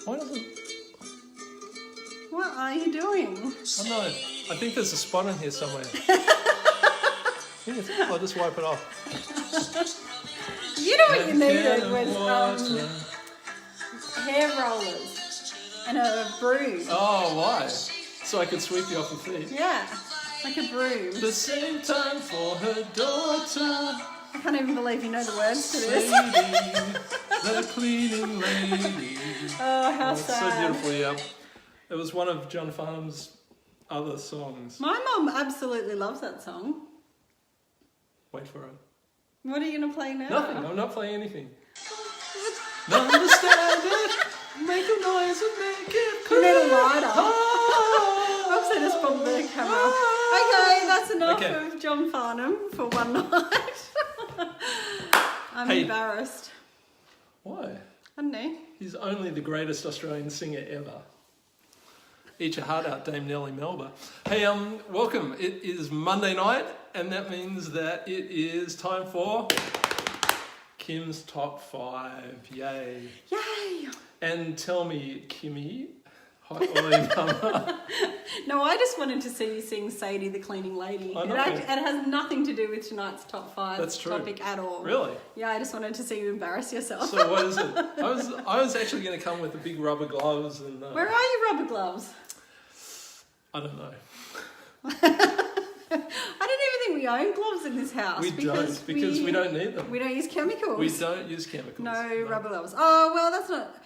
Why doesn't... What are you doing? Oh no, I think there's a spot in here somewhere. I'll just wipe it off. You know what you needed was hair rollers and a broom. Oh, why? So I could sweep you off the feet. Yeah, like a broom. The same time for her daughter. I can't even believe you know the words to this. Sadie, the cleaning lady. Oh, how It's so sad. beautiful, yeah. It was one of John Farnham's other songs. My mum absolutely loves that song. Wait for it. What are you going to play now? Nothing, I'm not playing anything. Understand it, make a noise and make it You clear. need a lighter. Oh, Oops, I just bumped the camera. Okay, that's enough Okay. of John Farnham for one night. I'm Hey. embarrassed. Why? I don't know. He's only the greatest Australian singer ever. Eat your heart out, Dame Nellie Melba. Hey, welcome. It is Monday night, and that means that it is time for Kim's Top 5. Yay. Yay! And tell me, Kimmy, hi, Ollie Mama. No, I just wanted to see you sing Sadie the Cleaning Lady. I know. It has nothing to do with tonight's top 5 That's true. topic at all. Really? Yeah, I just wanted to see you embarrass yourself. So what is it? I was actually going to come with the big rubber gloves and... Where are your rubber gloves? I don't know. I don't even think we own gloves in this house. We don't, because we don't need them. We don't use chemicals. We don't use chemicals. No rubber gloves. Oh, well, that's not...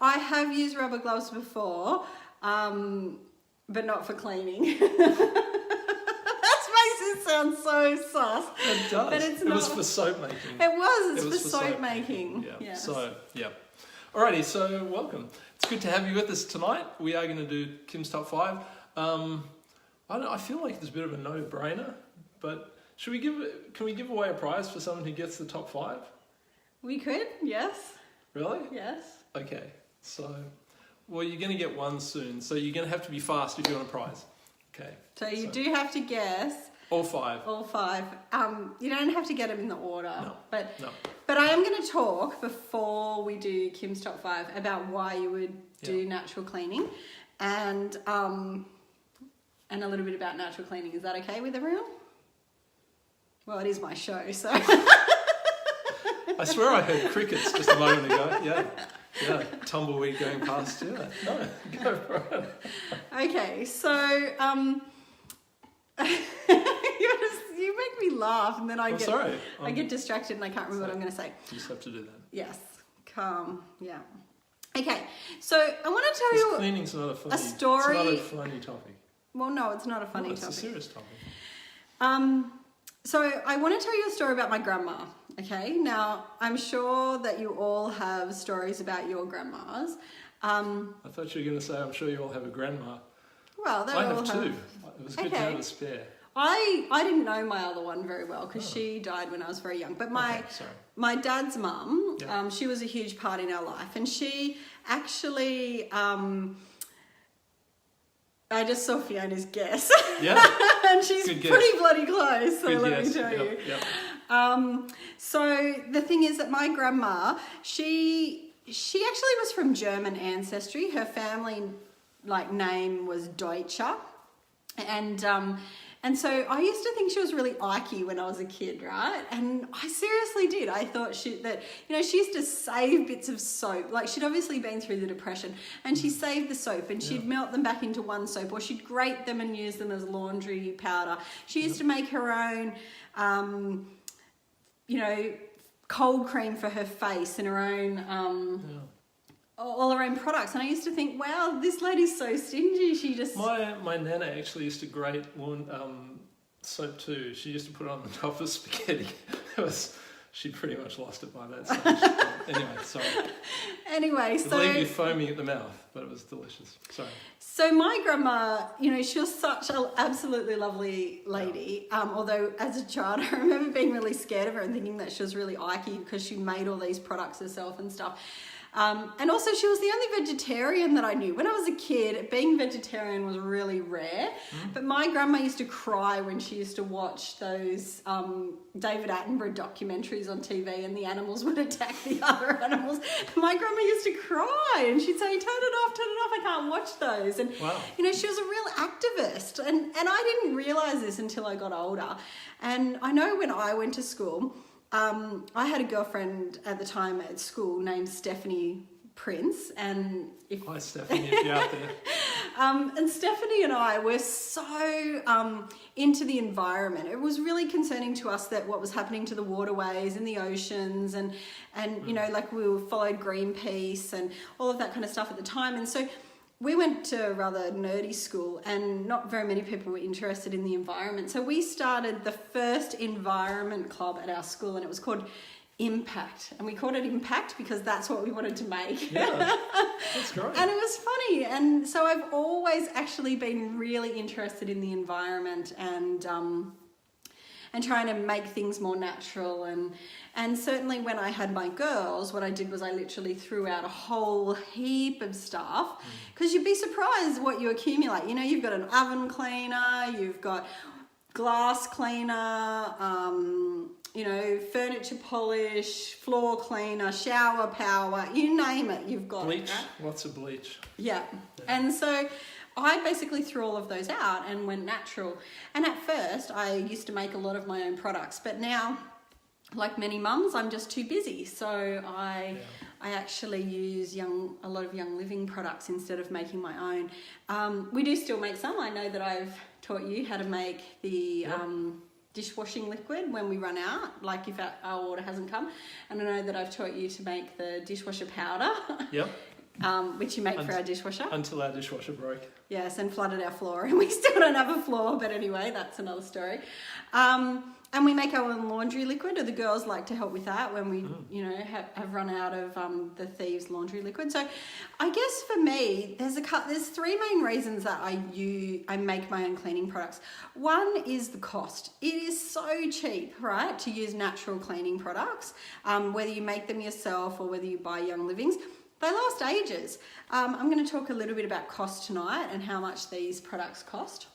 I have used rubber gloves before, but not for cleaning. That makes it sound so sus. It does. But it's It was not. for soap making. It was. It's It was for soap making. Yeah. Yes. So, yeah. Alrighty, so welcome. It's good to have you with us tonight. We are going to do Kim's Top 5. I feel like it's a bit of a no-brainer, but can we give away a prize for someone who gets the top 5? We could, yes. Really? Yes. Okay. So, well, you're going to get one soon, so you're going to have to be fast if you want a prize. Okay. So you do have to guess All 5. all 5. You don't have to get them in the order. No. But No. But I am going to talk before we do Kim's Top 5 about why you would do natural cleaning and a little bit about natural cleaning. Is that okay with everyone? Well, it is my show, so... I swear I heard crickets just a moment ago. Yeah. Yeah. Tumbleweed going past. Yeah. No, go for it. Okay, so... you make me laugh and then I get distracted and I can't remember what I'm going to say. You just have to do that. Yes, calm, yeah. Okay, so I want to tell Because you cleaning's not a funny, story. It's not a funny topic. Well, no, it's not a funny It's topic. a serious topic. So I want to tell you a story about my grandma. Okay, now I'm sure that you all have stories about your grandmas. I thought you were going to say, I'm sure you all have a grandma. Well, they I all have 2. It was good to Okay. have a spare. I didn't know my other one very well because she died when I was very young. But my dad's mum, Yeah. she was a huge part in our life, and she actually. I just saw Fiona's guess. Yeah. And she's Good guess. pretty bloody close, so Good let guess. me tell you. Yep. So the thing is that my grandma, she actually was from German ancestry. Her family name was Deutscher, and so I used to think she was really Ikey when I was a kid, right? And I seriously did. I thought she used to save bits of soap. Like, she'd obviously been through the Depression, and she saved the soap, and she'd melt them back into one soap, or she'd grate them and use them as laundry powder. She used to make her own, cold cream for her face and her own... all her own products, and I used to think, wow, this lady's so stingy. She just My nana actually used to grate soap too. She used to put it on the top of spaghetti. She pretty much lost it by that stage. Anyway, sorry. anyway. It'll leave you foaming at the mouth. but it was delicious. Sorry. So my grandma, you know, she was such an absolutely lovely lady. Although as a child, I remember being really scared of her and thinking that she was really icky because she made all these products herself and stuff. And also she was the only vegetarian that I knew. When I was a kid, being vegetarian was really rare. But my grandma used to cry when she used to watch those David Attenborough documentaries on TV and the animals would attack the other animals. My grandma used to cry and she'd say, turn it off, I can't watch those. And, Wow. you know, she was a real activist. And I didn't realise this until I got older. And I know when I went to school, I had a girlfriend at the time at school named Stephanie Prince, and Hi, Stephanie, if you're out there. and Stephanie and I were so into the environment. It was really concerning to us that what was happening to the waterways and the oceans, and you know, like we followed Greenpeace and all of that kind of stuff at the time, and so. We went to a rather nerdy school and not very many people were interested in the environment. So we started the first environment club at our school and it was called Impact. And we called it Impact because that's what we wanted to make. Yeah, that's great. And it was funny. And so I've always actually been really interested in the environment and trying to make things more natural. And certainly when I had my girls, what I did was I literally threw out a whole heap of stuff because you'd be surprised what you accumulate. You know, you've got an oven cleaner, you've got glass cleaner, you know, furniture polish, floor cleaner, shower power, you name it, you've got Bleach, it. Right? lots of bleach. Yeah. And so I basically threw all of those out and went natural. And at first, I used to make a lot of my own products, but now, like many mums, I'm just too busy. So I actually use a lot of Young Living products instead of making my own. We do still make some. I know that I've taught you how to make the dishwashing liquid when we run out, like if our water hasn't come. And I know that I've taught you to make the dishwasher powder. Yep. Which you make for our dishwasher. Until our dishwasher broke. Yes, and flooded our floor, and we still don't have a floor, but anyway, that's another story. And we make our own laundry liquid, or the girls like to help with that when we, you know, have run out of the Thieves laundry liquid. So I guess for me, there's three main reasons that I make my own cleaning products. One is the cost. It is so cheap, right, to use natural cleaning products, whether you make them yourself or whether you buy Young Livings. They last ages. I'm going to talk a little bit about cost tonight and how much these products cost,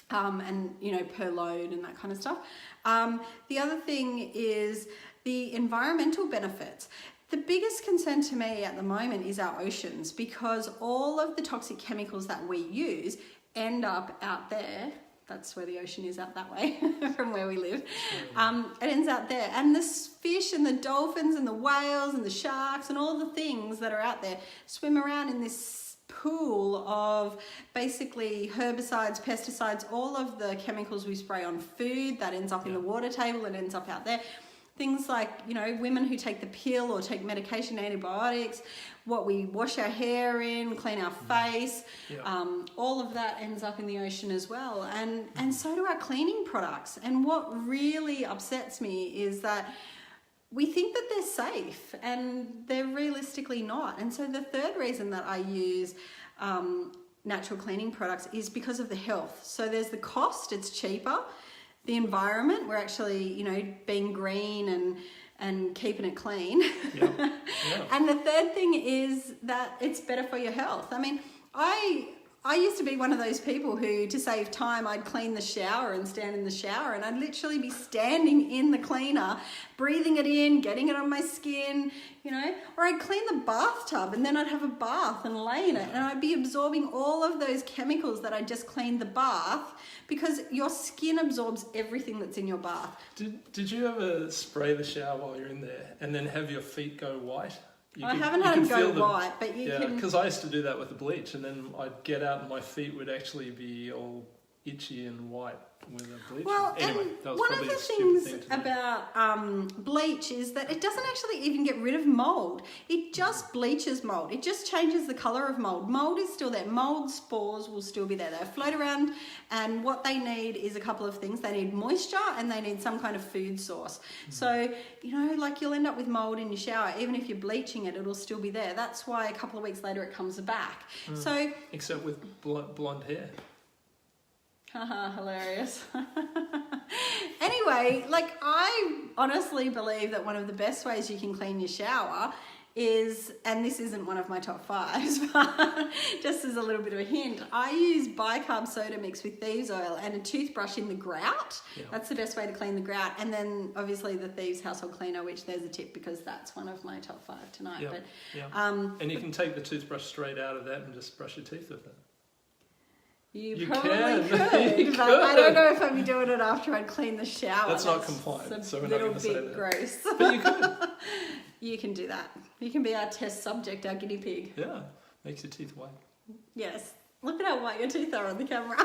and you know, per load and that kind of stuff. The other thing is the environmental benefits. The biggest concern to me at the moment is our oceans, because all of the toxic chemicals that we use end up out there. That's where the ocean is, out that way from where we live. It ends out there. And the fish and the dolphins and the whales and the sharks and all the things that are out there swim around in this pool of basically herbicides, pesticides, all of the chemicals we spray on food that ends up in the water table and ends up out there. Things like, you know, women who take the pill or take medication, antibiotics, what we wash our hair in, clean our face, all of that ends up in the ocean as well. And so do our cleaning products. And what really upsets me is that we think that they're safe and they're realistically not. And so the third reason that I use natural cleaning products is because of the health. So there's the cost, it's cheaper. The environment, we're actually, you know, being green and keeping it clean. And the third thing is that it's better for your health. I mean, I used to be one of those people who, to save time, I'd clean the shower and stand in the shower, and I'd literally be standing in the cleaner, breathing it in, getting it on my skin, you know, or I'd clean the bathtub and then I'd have a bath and lay in it, and I'd be absorbing all of those chemicals that I just cleaned the bath, because your skin absorbs everything that's in your bath. Did you ever spray the shower while you're in there and then have your feet go white? I haven't had them go white, but you can... because I used to do that with the bleach, and then I'd get out and my feet would actually be all itchy and white with a bleach. Well, Anyway, and that was one of probably the a stupid thing things to do. about bleach is that it doesn't actually even get rid of mold. It just bleaches mold. It just changes the colour of mold. Mold is still there. Mold spores will still be there. They float around, and what they need is a couple of things. They need moisture and they need some kind of food source. So, like you'll end up with mold in your shower. Even if you're bleaching it, it'll still be there. That's why a couple of weeks later it comes back. So, Except with blonde hair. haha, hilarious. Anyway, I honestly believe that one of the best ways you can clean your shower is, and this isn't one of my top 5s, but just as a little bit of a hint, I use bicarb soda mixed with thieves oil and a toothbrush in the grout. Yeah. That's the best way to clean the grout. And then obviously the Thieves household cleaner, which there's a tip because that's one of my top 5 tonight. Yeah. But Yeah. And you can take the toothbrush straight out of that and just brush your teeth with it. You can. probably could, You but could. I don't know if I'd be doing it after I'd clean the shower. That's not compliant, a so we're not little going to say bit that. gross. But you could. You can do that. You can be our test subject, our guinea pig. Yeah. Makes your teeth white. Yes. Look at how white your teeth are on the camera.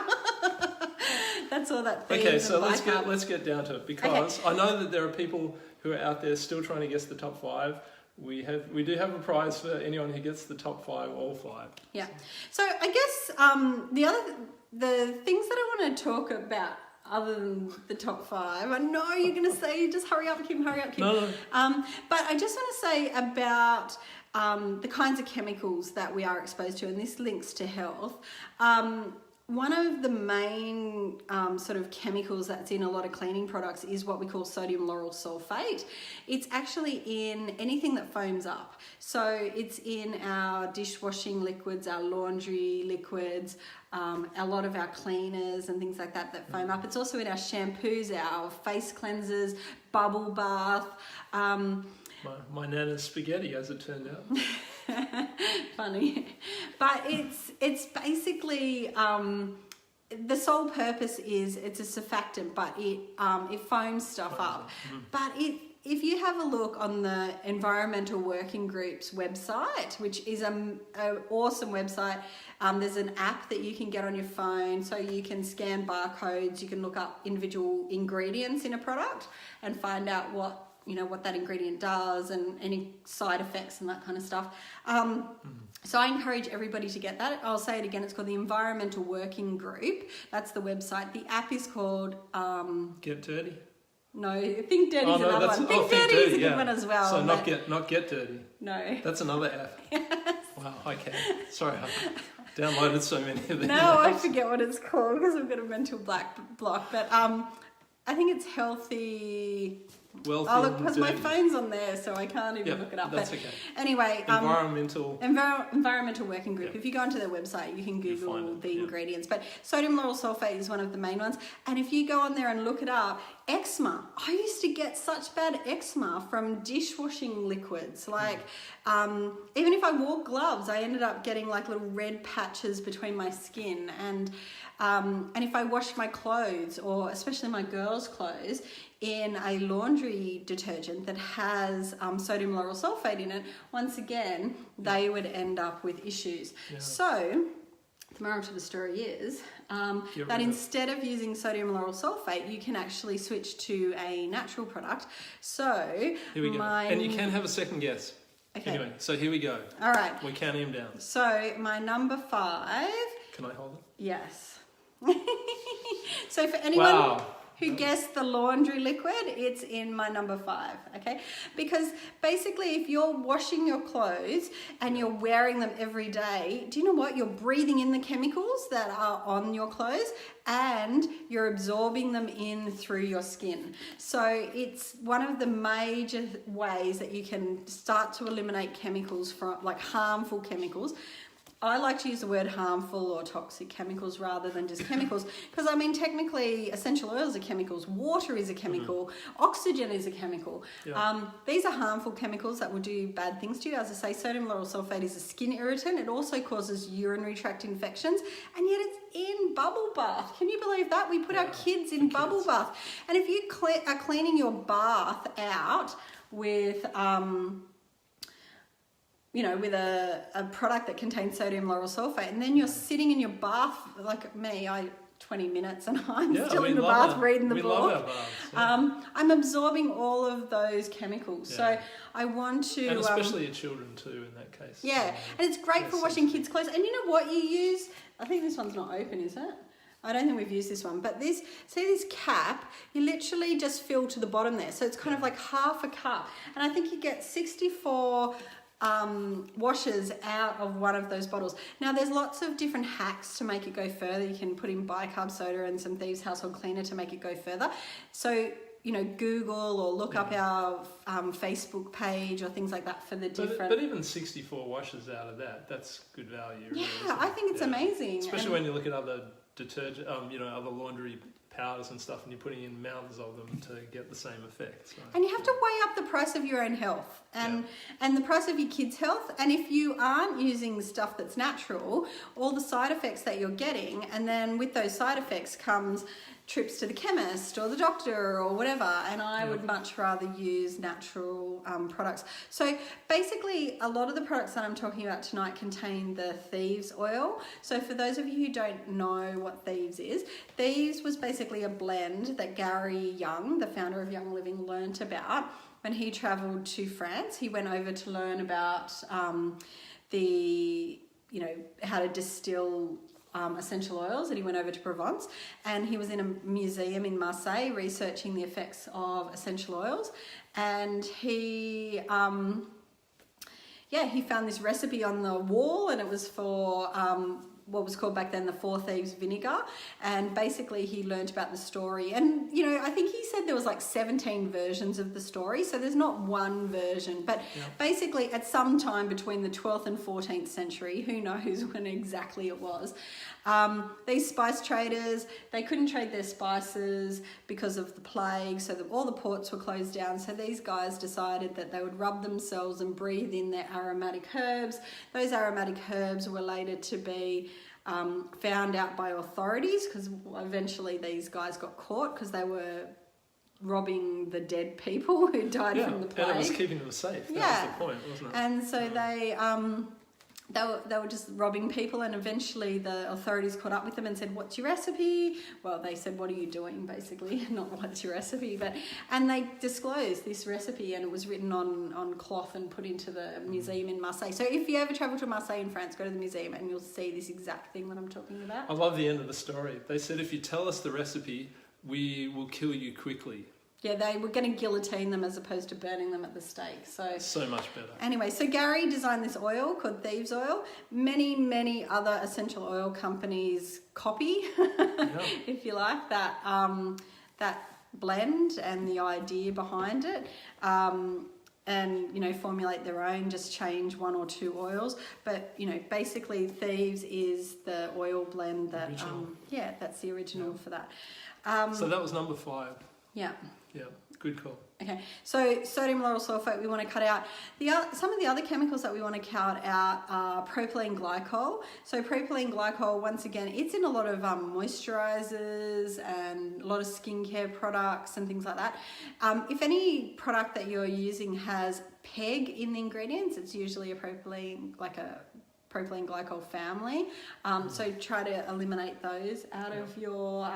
That's all that. Okay, Thieves so and bicarb. let's get down to it, because I know that there are people who are out there still trying to guess the top 5. We do have a prize for anyone who gets the top 5, all 5. Yeah. So I guess the things that I want to talk about other than the top 5, I know you're going to say just hurry up, Kim, hurry up, Kim. No. But I just want to say about the kinds of chemicals that we are exposed to, and this links to health. One of the main sort of chemicals that's in a lot of cleaning products is what we call sodium lauryl sulfate. It's actually in anything that foams up. So it's in our dishwashing liquids, our laundry liquids, a lot of our cleaners and things like that foam up. It's also in our shampoos, our face cleansers, bubble bath. My nana's spaghetti, as it turned out. Funny, but it's basically the sole purpose is it's a surfactant, but it foams stuff up. But if you have a look on the Environmental Working Group's website, which is an awesome website, there's an app that you can get on your phone, so you can scan barcodes, you can look up individual ingredients in a product and find out what that ingredient does and any side effects and that kind of stuff. So I encourage everybody to get that. I'll say it again, it's called the Environmental Working Group. That's the website. The app is called... Get Dirty? No, Think Dirty's another one. Think Dirty is a good one as well. So not Get Dirty. No. That's another app. Yes. Wow, okay. Sorry, I downloaded so many of these. No, I forget what it's called because I've got a mental block. But I think it's Healthy... Wealthy oh, look, because my dirty. phone's on there, so I can't even look it up. That's but okay. Anyway, Environmental Working Group. Yep. If you go onto their website, you can Google find the it, ingredients. But sodium lauryl sulfate is one of the main ones. And if you go on there and look it up, eczema. I used to get such bad eczema from dishwashing liquids. Like, even if I wore gloves, I ended up getting like little red patches between my skin. And if I wash my clothes, or especially my girls' clothes, in a laundry detergent that has sodium lauryl sulfate in it, once again, they would end up with issues. Yeah. So the moral to the story is that instead of using sodium lauryl sulfate, you can actually switch to a natural product. So here we go. And you can have a second guess. Okay. Anyway, so here we go. All right. We're counting them down. So my number 5. Can I hold it? Yes. So for anyone... Wow. Who guessed the laundry liquid, it's in my number 5, okay? Because basically if you're washing your clothes and you're wearing them every day, do you know what? You're breathing in the chemicals that are on your clothes and you're absorbing them in through your skin. So it's one of the major ways that you can start to eliminate chemicals from, like harmful chemicals. I like to use the word harmful or toxic chemicals rather than just chemicals, because I mean technically essential oils are chemicals, water is a chemical, oxygen is a chemical. Yeah. These are harmful chemicals that will do bad things to you. As I say, sodium lauryl sulfate is a skin irritant. It also causes urinary tract infections, and yet it's in bubble bath. Can you believe that? We put our kids in bubble bath. And if you are cleaning your bath out with... with a product that contains sodium lauryl sulfate, and then you're sitting in your bath, like me, I 20 minutes and I'm Yeah, still we in the love bath our- reading the we book. love our baths, yeah. I'm absorbing all of those chemicals. Yeah. So I want to... And especially your children too in that case. yeah, and it's great for that's washing kids' clothes. And you know what you use? I think this one's not open, is it? I don't think we've used this one. But this, see this cap, you literally just fill to the bottom there. So it's kind of like half a cup. And I think you get 64 washes out of one of those bottles. Now there's lots of different hacks to make it go further. You can put in bicarb soda and some Thieves Household Cleaner to make it go further. So, you know, Google or look up our Facebook page or things like that for the different... But even 64 washes out of that, that's good value. Really, yeah, isn't I it? think it's amazing. Especially And- when you look at other detergent, other laundry powders and stuff, and you're putting in mountains of them to get the same effect. So, And you have to weigh up the price of your own health and the price of your kids' health. And if you aren't using stuff that's natural, all the side effects that you're getting, and then with those side effects comes trips to the chemist or the doctor or whatever. And I would much rather use natural products. So basically, a lot of the products that I'm talking about tonight contain the Thieves oil. So for those of you who don't know what Thieves is, Thieves was basically a blend that Gary Young, the founder of Young Living, learnt about when he travelled to France. He went over to learn about how to distill essential oils, and he went over to Provence, and he was in a museum in Marseille researching the effects of essential oils, and he found this recipe on the wall, and it was for what was called back then the Four Thieves vinegar. And basically he learned about the story, and I think he said there was like 17 versions of the story, so there's not one version, but basically at some time between the 12th and 14th century, who knows when exactly it was, these spice traders, they couldn't trade their spices because of the plague, so all the ports were closed down. So these guys decided that they would rub themselves and breathe in their aromatic herbs. Those aromatic herbs were later to be found out by authorities, because eventually these guys got caught because they were robbing the dead people who died from the plague. And it was keeping them safe. That was the point, wasn't it? And so they were just robbing people, and eventually the authorities caught up with them and said, "What's your recipe?" Well, they said, "What are you doing?" basically, not "What's your recipe?" And they disclosed this recipe, and it was written on cloth and put into the museum in Marseille. So if you ever travel to Marseille in France, go to the museum and you'll see this exact thing that I'm talking about. I love the end of the story. They said, if you tell us the recipe, we will kill you quickly. Yeah, they were going to guillotine them as opposed to burning them at the stake. So much better. Anyway, so Gary designed this oil called Thieves Oil. Many, many other essential oil companies copy, if you like, that blend and the idea behind it. And formulate their own, just change one or two oils. But basically Thieves is the oil blend that that's the original for that. So that was number 5. Yeah. Yeah, good call. Okay, so sodium lauryl sulfate we want to cut out. Some of the other chemicals that we want to cut out are propylene glycol. So propylene glycol, once again, it's in a lot of moisturizers and a lot of skincare products and things like that. If any product that you're using has PEG in the ingredients, it's usually a propylene glycol family. So try to eliminate those out of your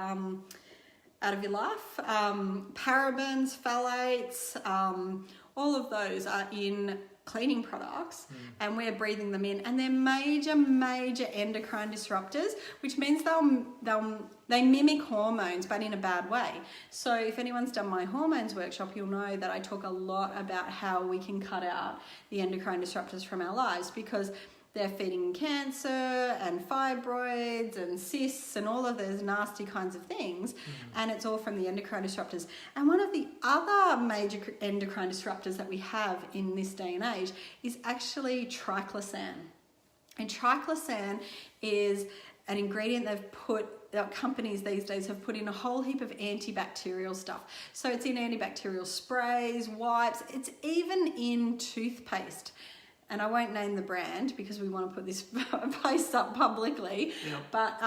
life. Parabens, phthalates, all of those are in cleaning products, and we're breathing them in, and they're major endocrine disruptors, which means they mimic hormones but in a bad way. So if anyone's done my hormones workshop, you'll know that I talk a lot about how we can cut out the endocrine disruptors from our lives, because they're feeding cancer and fibroids and cysts and all of those nasty kinds of things. And it's all from the endocrine disruptors. And one of the other major endocrine disruptors that we have in this day and age is actually triclosan. And triclosan is an ingredient companies these days have put in a whole heap of antibacterial stuff. So it's in antibacterial sprays, wipes, it's even in toothpaste. And I won't name the brand because we want to put this post up publicly. Yeah. But,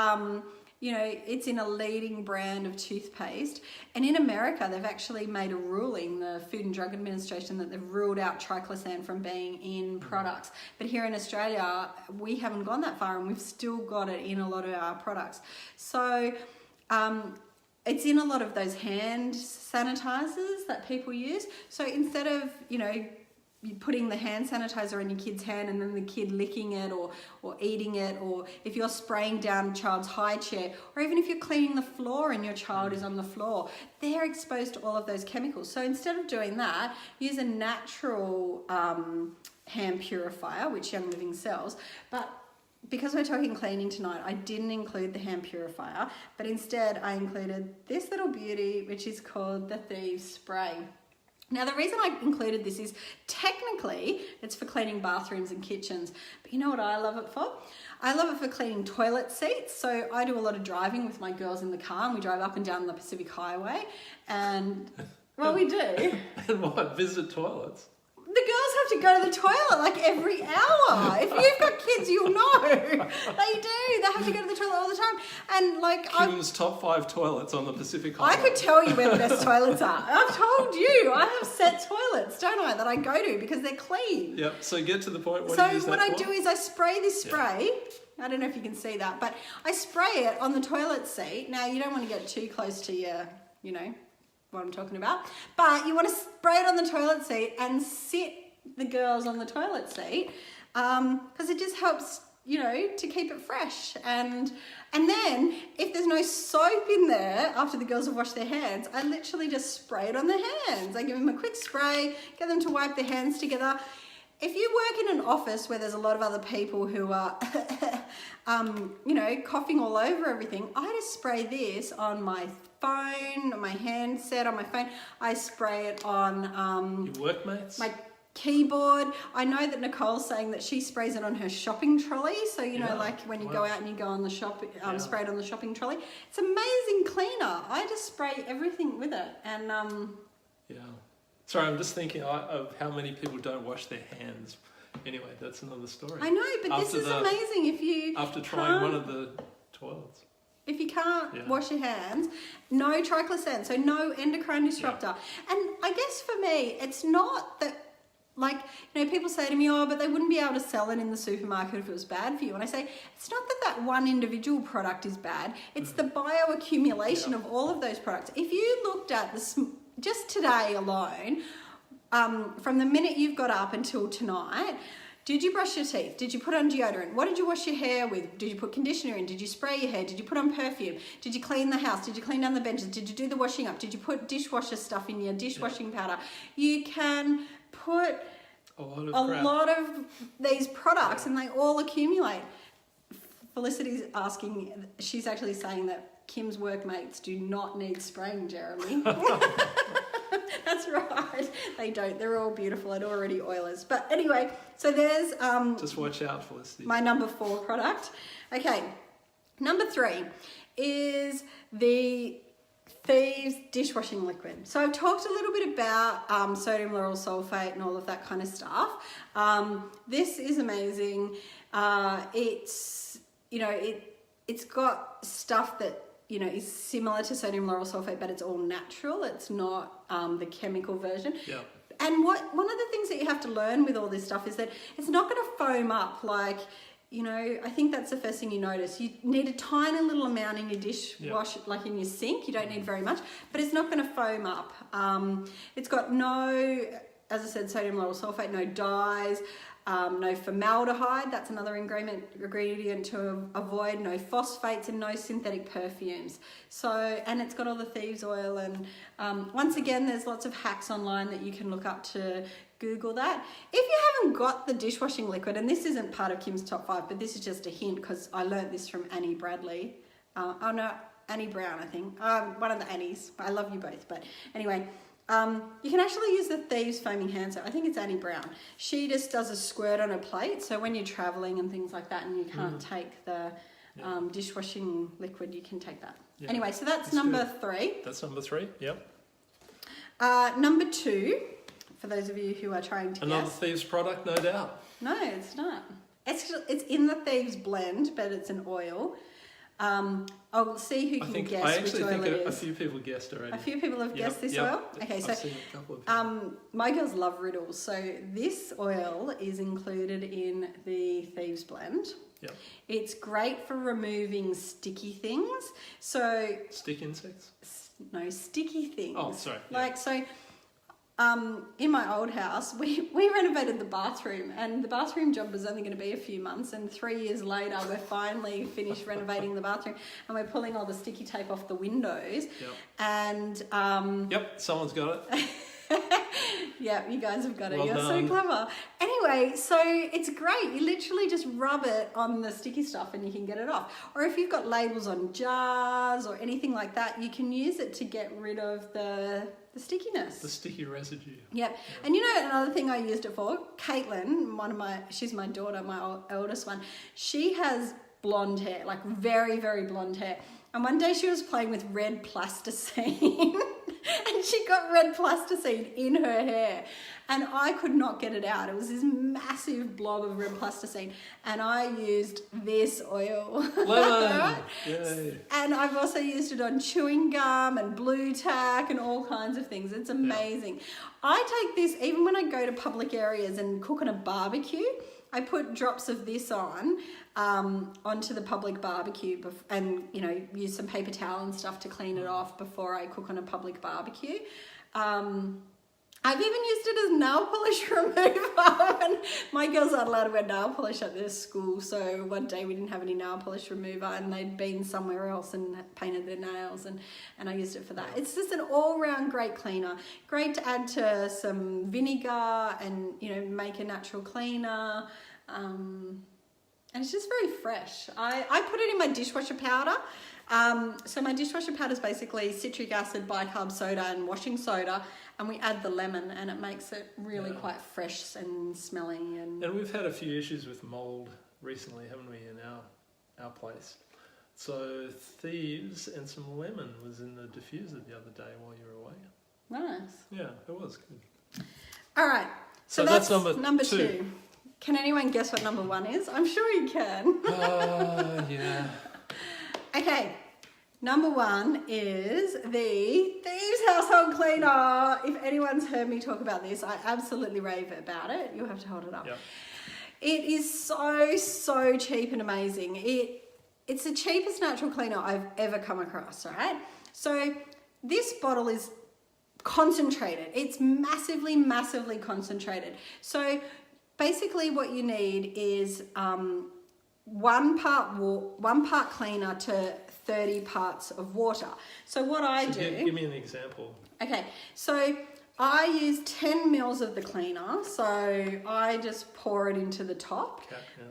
it's in a leading brand of toothpaste. And in America, they've actually made a ruling, the Food and Drug Administration, that they've ruled out triclosan from being in products. But here in Australia, we haven't gone that far, and we've still got it in a lot of our products. So It's in a lot of those hand sanitizers that people use. So instead of, you putting the hand sanitizer in your kid's hand and then the kid licking it or eating it, or if you're spraying down a child's high chair, or even if you're cleaning the floor and your child is on the floor, they're exposed to all of those chemicals. So instead of doing that, use a natural hand purifier, which Young Living sells. But because we're talking cleaning tonight, I didn't include the hand purifier, but instead I included this little beauty, which is called the Thieves Spray. Now, the reason I included this is technically it's for cleaning bathrooms and kitchens, but you know what I love it for? I love it for cleaning toilet seats. So I do a lot of driving with my girls in the car, and we drive up and down the Pacific Highway, and well, we do. And what? Visit toilets? The girls have to go to the toilet like every hour. If you've got kids, you'll know. They do. They have to go to the toilet all the time. And like Kim's top 5 toilets on the Pacific Highway. I could tell you where the best toilets are. I've told you. I have set toilets, don't I, that I go to because they're clean. Yep. So get to the point. What So do you use what that I for? do is I spray this spray. I don't know if you can see that, but I spray it on the toilet seat. Now, you don't want to get too close to your, what I'm talking about. But you want to spray it on the toilet seat and sit the girls on the toilet seat because it just helps, to keep it fresh. And then if there's no soap in there after the girls have washed their hands, I literally just spray it on their hands. I give them a quick spray, get them to wipe their hands together. If you work in an office where there's a lot of other people who are, coughing all over everything, I just spray this on my phone, on my handset, on my phone. I spray it on Your workmates? my keyboard. I know that Nicole's saying that she sprays it on her shopping trolley. So, like when you go out and you go on the shop, spray it on the shopping trolley. It's amazing cleaner. I just spray everything with it. And, Yeah. Sorry, I'm just thinking of how many people don't wash their hands. Anyway, that's another story. I know, but this is amazing if you After trying one of the toilets. If you can't wash your hands, no triclosan, so no endocrine disruptor. And I guess for me, it's not that, people say to me, but they wouldn't be able to sell it in the supermarket if it was bad for you. And I say, it's not that one individual product is bad. It's the bioaccumulation of all of those products. If you looked at just today alone, from the minute you've got up until tonight, did you brush your teeth? Did you put on deodorant? What did you wash your hair with? Did you put conditioner in? Did you spray your hair? Did you put on perfume? Did you clean the house? Did you clean down the benches? Did you do the washing up? Did you put dishwasher stuff in your dishwashing powder? You can put a lot of these products and they all accumulate. Felicity's asking, she's actually saying that Kim's workmates do not need spraying, Jeremy. That's right. They don't. They're all beautiful and already oilers. But anyway, so there's just watch out, Felicity. My number 4 product. Okay, number 3 is the Thieves dishwashing liquid. So I've talked a little bit about sodium lauryl sulfate and all of that kind of stuff. This is amazing. It's it's got stuff that is similar to sodium lauryl sulfate, but it's all natural. It's not the chemical version. Yeah. And one of the things that you have to learn with all this stuff is that it's not going to foam up like, I think that's the first thing you notice. You need a tiny little amount in your dishwash, like in your sink. You don't need very much, but it's not going to foam up. It's got no, as I said, sodium lauryl sulfate, no dyes, no formaldehyde. That's another ingredient to avoid. No phosphates and no synthetic perfumes. So, and it's got all the thieves oil. And once again, there's lots of hacks online that you can look up to Google that. If you haven't got the dishwashing liquid, and this isn't part of Kim's top 5, but this is just a hint because I learnt this from Annie Bradley. Annie Brown, I think. One of the Annies. I love you both. But anyway, you can actually use the Thieves foaming hand soap. I think it's Annie Brown. She just does a squirt on a plate. So when you're traveling and things like that and you can't take the dishwashing liquid, you can take that. Yeah. Anyway, so that's number 3. That's number 3, yep. Number 2, for those of you who are trying to Another guess. Thieves product, no doubt. No, it's not. It's in the Thieves blend, but it's an oil. I'll see who I can think guess I which actually oil think it a is. few people guessed already. A few people have guessed this Yep. oil? Okay, I've so seen a couple of people. my girls love riddles. So this oil is included in the Thieves Blend. Yep. It's great for removing sticky things. So, Stick insects? no, sticky things. Oh, sorry. Like, so in my old house, we renovated the bathroom, and the bathroom job was only going to be a few months, and 3 years later we're finally finished renovating the bathroom, and we're pulling all the sticky tape off the windows. Yep. And Yep, someone's got it. yeah, you guys have got it. Well You're done. so clever. Anyway, so it's great. You literally just rub it on the sticky stuff and you can get it off. Or if you've got labels on jars or anything like that, you can use it to get rid of the stickiness. The sticky residue. Yep. And you know another thing I used it for? Caitlin, she's my daughter, my eldest one. She has blonde hair, like very, very blonde hair. And one day she was playing with red plasticine and she got red plasticine in her hair and I could not get it out. It was this massive blob of red plasticine and I used this oil. Lemon! Right? Yay. And I've also used it on chewing gum and blue tack and all kinds of things. It's amazing. I take this even when I go to public areas and cook on a barbecue. I put drops of this onto the public barbecue and, you know, use some paper towel and stuff to clean it off before I cook on a public barbecue. I've even used it as nail polish remover. And my girls aren't allowed to wear nail polish at their school, so one day we didn't have any nail polish remover and they'd been somewhere else and painted their nails and I used it for that. It's just an all-round great cleaner. Great to add to some vinegar and, you know, make a natural cleaner. And it's just very fresh. I put it in my dishwasher powder. So my dishwasher powder is basically citric acid, bicarb soda and washing soda, and we add the lemon and it makes it really quite fresh and smelly. And we've had a few issues with mould recently, haven't we, in our place. So thieves and some lemon was in the diffuser the other day while you were away. nice. Yeah, it was good. All right. So that's that's number two. two. Can anyone guess what number one is? I'm sure you can. Yeah. Okay. Number one is the Thieves Household Cleaner. If anyone's heard me talk about this, I absolutely rave about it. You'll have to hold it up. Yep. It is so cheap and amazing. It's the cheapest natural cleaner I've ever come across, right? So this bottle is concentrated. It's massively concentrated. So basically what you need is 1 part cleaner to 30 parts of water. So what I do... Give me an example. Okay, so I use 10 mils of the cleaner. So I just pour it into the top,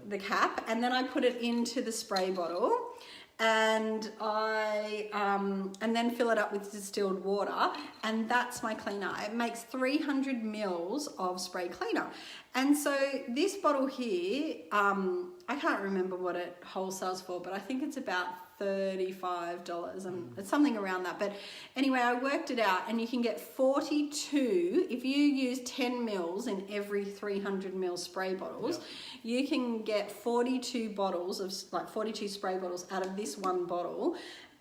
the cap, and then I put it into the spray bottle. And and then fill it up with distilled water, and that's my cleaner. It makes 300 mils of spray cleaner. And so this bottle here, I can't remember what it wholesales for, but I think it's about $35 and it's something around that. But anyway, I worked it out and you can get 42, if you use 10 mils in every 300 mil spray bottles, you can get 42 bottles of, like 42 spray bottles out of this one bottle.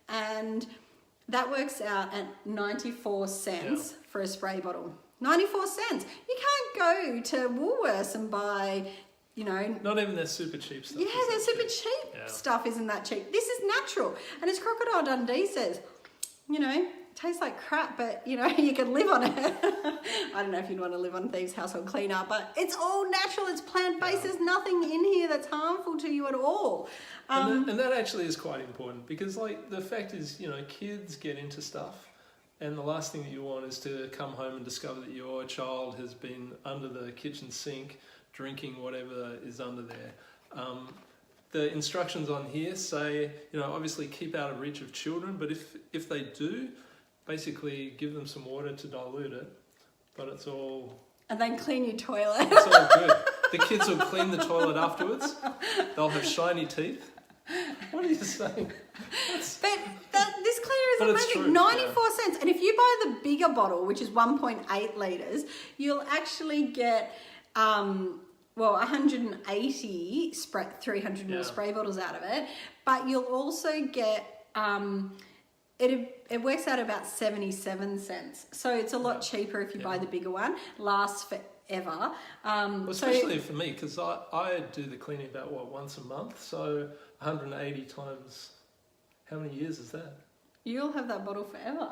And that works out at 94 cents for a spray bottle. 94 cents. You can't go to Woolworths and buy, you know... Not even their super cheap stuff. Yeah, their super cheap stuff isn't that cheap. This is natural. And as Crocodile Dundee says, you know, tastes like crap, but, you know, you can live on it. I don't know if you'd want to live on Thieves Household Cleaner, but it's all natural. It's plant-based. There's nothing in here that's harmful to you at all. And that actually is quite important because, like, the fact is, you know, kids get into stuff and the last thing that you want is to come home and discover that your child has been under the kitchen sink drinking whatever is under there. The instructions on here say, you know, obviously keep out of reach of children, but if they do, basically give them some water to dilute it, but it's all... And then clean your toilet. It's all good. The kids will clean the toilet afterwards. They'll have shiny teeth. What are you saying? But this cleaner is amazing. 94 cents. And if you buy the bigger bottle, which is 1.8 litres, you'll actually get... 180 spray 300 ml spray bottles out of it, but you'll also get it works out about 77 cents. So it's a lot cheaper if you buy the bigger one. Lasts forever. Well, especially for me, because I do the cleaning about once a month. So 180 times, how many years is that? You'll have that bottle forever.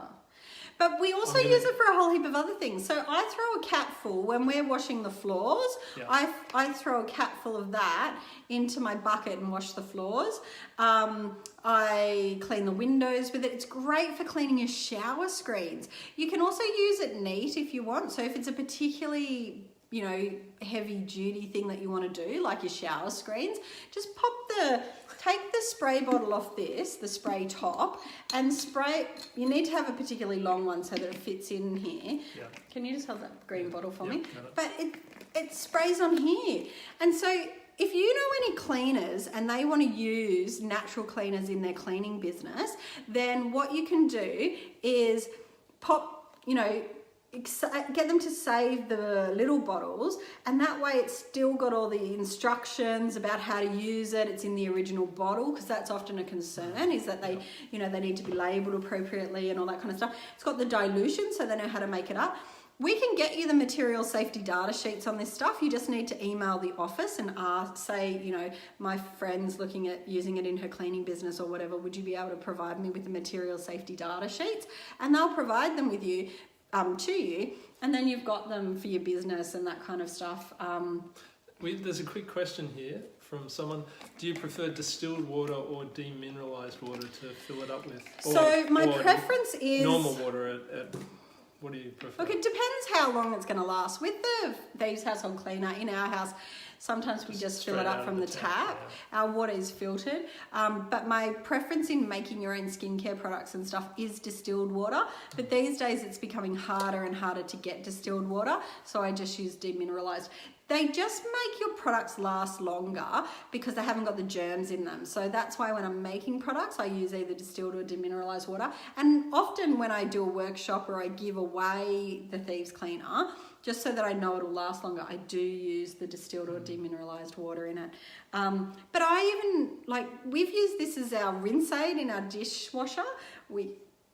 But we also use it for a whole heap of other things. So I throw a cat full, when we're washing the floors, I throw a cat full of that into my bucket and wash the floors. I clean the windows with it. It's great for cleaning your shower screens. You can also use it neat if you want. So if it's a particularly heavy duty thing that you want to do, like your shower screens, just take the spray bottle off the spray top, and spray. You need to have a particularly long one so that it fits in here. Yeah. Can you just hold that green bottle for me? But it sprays on here. And so if you know any cleaners and they want to use natural cleaners in their cleaning business, then what you can do is get them to save the little bottles, and that way it's still got all the instructions about how to use it. It's in the original bottle, because that's often a concern, is that they need to be labeled appropriately and all that kind of stuff. It's got the dilution, so they know how to make it up. We can get you the material safety data sheets on this stuff. You just need to email the office and say, my friend's looking at using it in her cleaning business or whatever. Would you be able to provide me with the material safety data sheets? And they'll provide them with you. To you, and then you've got them for your business and that kind of stuff. There's a quick question here from someone. Do you prefer distilled water or demineralized water to fill it up with? My preference is normal water. What do you prefer? Look, it depends how long it's going to last. With the Thieves Household Cleaner in our house, sometimes we just fill it up from the tap. Yeah. Our water is filtered. But my preference in making your own skincare products and stuff is distilled water. But these days it's becoming harder and harder to get distilled water, so I just use demineralized. They just make your products last longer because they haven't got the germs in them. So that's why when I'm making products, I use either distilled or demineralized water. And often when I do a workshop or I give away the Thieves Cleaner, just so that I know it'll last longer, I do use the distilled or demineralized water in it. But I even, we've used this as our rinse aid in our dishwasher.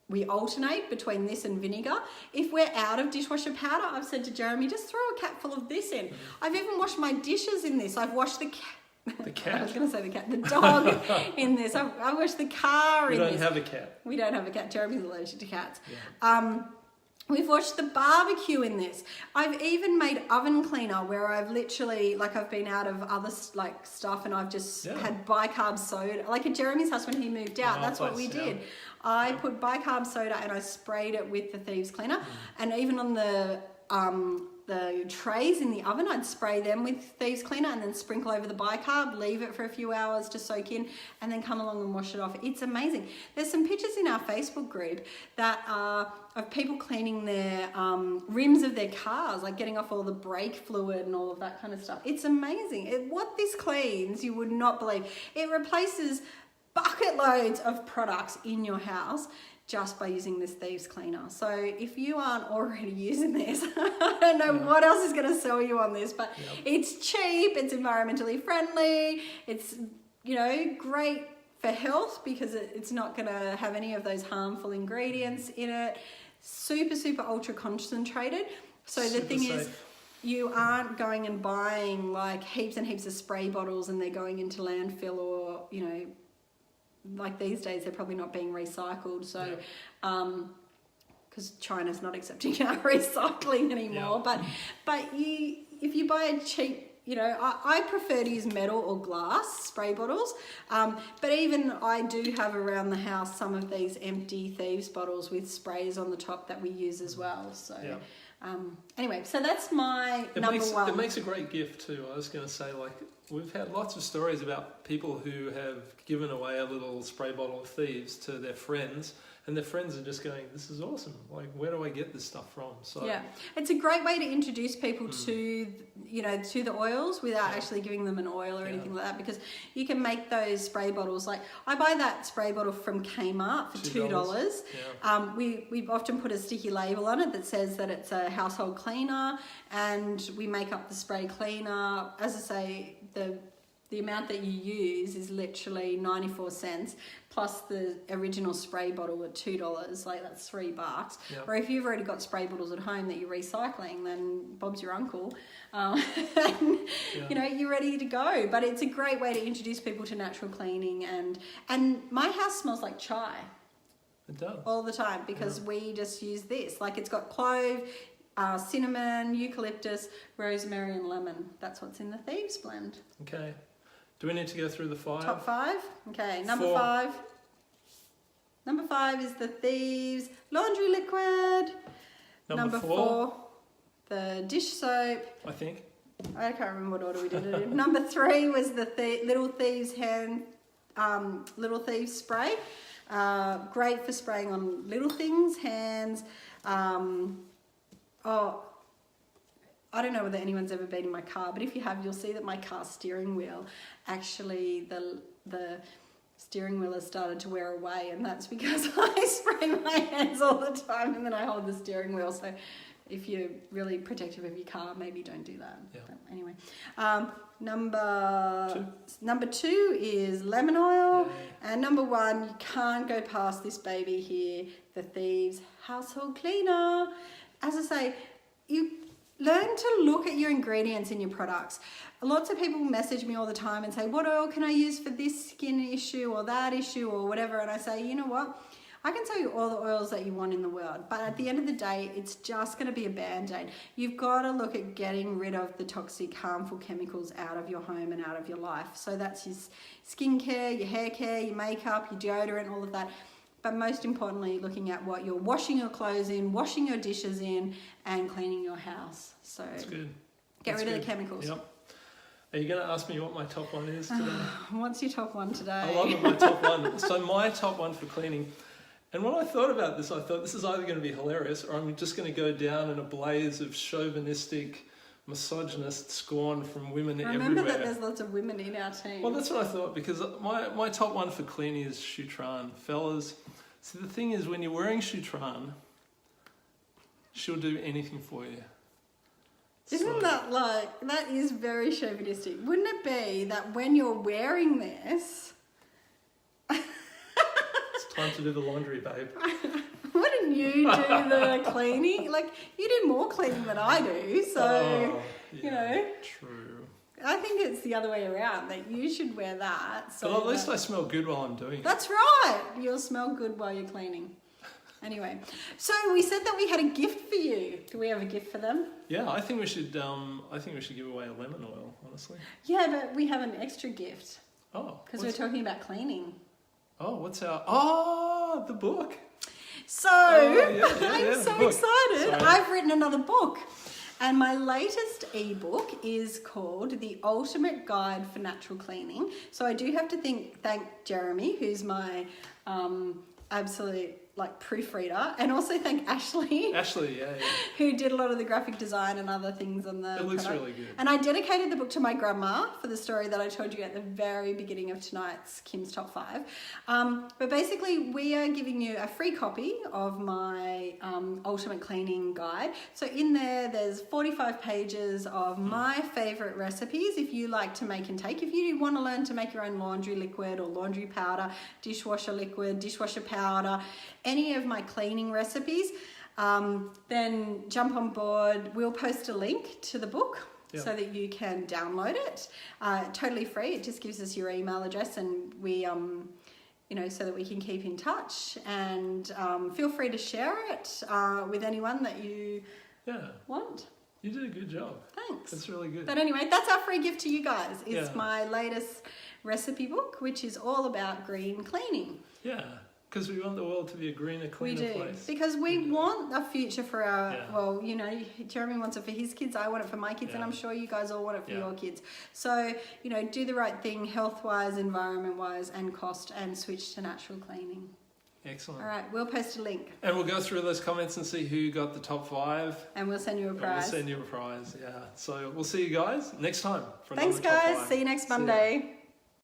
We alternate between this and vinegar. If we're out of dishwasher powder, I've said to Jeremy, just throw a cat full of this in. I've even washed my dishes in this. I've washed the cat. The cat? I was going to say the cat. The dog in this. I washed the car in this. We don't have a cat. We don't have a cat. Jeremy's allergic to cats. Yeah. We've washed the barbecue in this. I've even made oven cleaner where I've literally, I've been out of other stuff and I've just had bicarb soda. Like at Jeremy's house when he moved out, that's what we did. I put bicarb soda and I sprayed it with the Thieves Cleaner. And even on the trays in the oven, I'd spray them with Thieves Cleaner and then sprinkle over the bicarb, leave it for a few hours to soak in, and then come along and wash it off. It's amazing. There's some pictures in our Facebook group that are of people cleaning their rims of their cars, like getting off all the brake fluid and all of that kind of stuff. It's amazing. What this cleans, you would not believe. It replaces bucket loads of products in your house just by using this Thieves Cleaner. So if you aren't already using this, I don't know what else is going to sell you on this, but it's cheap, it's environmentally friendly, it's, great for health because it's not going to have any of those harmful ingredients in it. Super, super ultra concentrated. So the thing is, you aren't going and buying heaps and heaps of spray bottles and they're going into landfill or, these days they're probably not being recycled. So, because China's not accepting our recycling anymore. But if you buy a cheap, I prefer to use metal or glass spray bottles. But even I do have around the house some of these empty Thieves bottles with sprays on the top that we use as well. So. Yeah. Anyway, so that's my number one. It makes a great gift too. I was going to say, we've had lots of stories about people who have given away a little spray bottle of Thieves to their friends, and their friends are just going, "This is awesome! Like, where do I get this stuff from?" So Yeah, it's a great way to introduce people to, to the oils without actually giving them an oil or anything like that, because you can make those spray bottles. Like, I buy that spray bottle from Kmart for $2. Yeah. We often put a sticky label on it that says that it's a household cleaner, and we make up the spray cleaner. As I say, the amount that you use is literally 94 cents plus the original spray bottle at $2. Like, that's $3. Yep. Or if you've already got spray bottles at home that you're recycling, then Bob's your uncle. You're ready to go. But it's a great way to introduce people to natural cleaning, and my house smells like chai. It does. All the time, because we just use this. Like, it's got clove, cinnamon, eucalyptus, rosemary and lemon. That's what's in the Thieves Blend. Okay. Do we need to go through the 5? Top 5? Okay, number 4. 5. Number 5 is the Thieves Laundry Liquid. Number 4, the dish soap. I think. I can't remember what order we did it in. Number 3 was the Little Thieves Little Thieves spray. Great for spraying on little things, hands. I don't know whether anyone's ever been in my car, but if you have, you'll see that my car steering wheel, actually the steering wheel has started to wear away, and that's because I spray my hands all the time and then I hold the steering wheel. So if you're really protective of your car, maybe don't do that. Yeah. But anyway, number 2 is lemon oil. Yeah. And number 1, you can't go past this baby here, the Thieves Household Cleaner. As I say, you learn to look at your ingredients in your products. Lots of people message me all the time and say, what oil can I use for this skin issue or that issue or whatever? And I say, you know what? I can tell you all the oils that you want in the world, but at the end of the day, it's just going to be a band-aid. You've got to look at getting rid of the toxic, harmful chemicals out of your home and out of your life. So that's your skincare, your hair care, your makeup, your deodorant, all of that. But most importantly, looking at what you're washing your clothes in, washing your dishes in, and cleaning your house. So That's good. Get rid of the chemicals. Yep. Are you going to ask me what my top 1 is today? What's your top 1 today? I love it, my top 1. So my top 1 for cleaning. And when I thought about this, I thought this is either going to be hilarious or I'm just going to go down in a blaze of chauvinistic, misogynist scorn from women everywhere. Remember that there's lots of women in our team. Well, that's what I thought, because my top 1 for cleaning is Shutran. Fellas, see, the thing is, when you're wearing Shutran, she'll do anything for you. Isn't that that is very chauvinistic. Wouldn't it be that when you're wearing this... It's time to do the laundry, babe. Wouldn't you do the cleaning? Like, you do more cleaning than I do, so, True. I think it's the other way around, that you should wear that. So But at least I smell good while I'm doing it. That's right. You'll smell good while you're cleaning. Anyway, so we said that we had a gift for you. Do we have a gift for them? Yeah, I think we should give away a lemon oil, honestly. Yeah, but we have an extra gift. Oh. Because we're talking about cleaning. Oh, what's the book. So, I'm so excited. Sorry. I've written another book. And my latest ebook is called The Ultimate Guide for Natural Cleaning. So I do have to thank Jeremy, who's my absolute proofreader, and also thank Ashley. Ashley, yeah. Who did a lot of the graphic design and other things on the It looks really good. And I dedicated the book to my grandma for the story that I told you at the very beginning of tonight's Kim's Top 5. But basically, we are giving you a free copy of my Ultimate Cleaning Guide. So in there's 45 pages of my favourite recipes if you like to make and take. If you want to learn to make your own laundry liquid or laundry powder, dishwasher liquid, dishwasher powder, any of my cleaning recipes, then jump on board. We'll post a link to the book so that you can download it. Totally free. It just gives us your email address, and we, so that we can keep in touch. And feel free to share it with anyone that you want. You did a good job. Thanks. That's really good. But anyway, that's our free gift to you guys. It's my latest recipe book, which is all about green cleaning. Yeah. Because we want the world to be a greener, cleaner place. Because we want a future for our, Jeremy wants it for his kids, I want it for my kids, and I'm sure you guys all want it for your kids. So, do the right thing health-wise, environment-wise, and cost, and switch to natural cleaning. Excellent. All right, we'll post a link And we'll go through those comments and see who got the top 5. and we'll send you a And prize. we'll send you a prize. Yeah. So we'll see you guys next time. For Thanks, another top guys. 5. See you next See ya. Monday.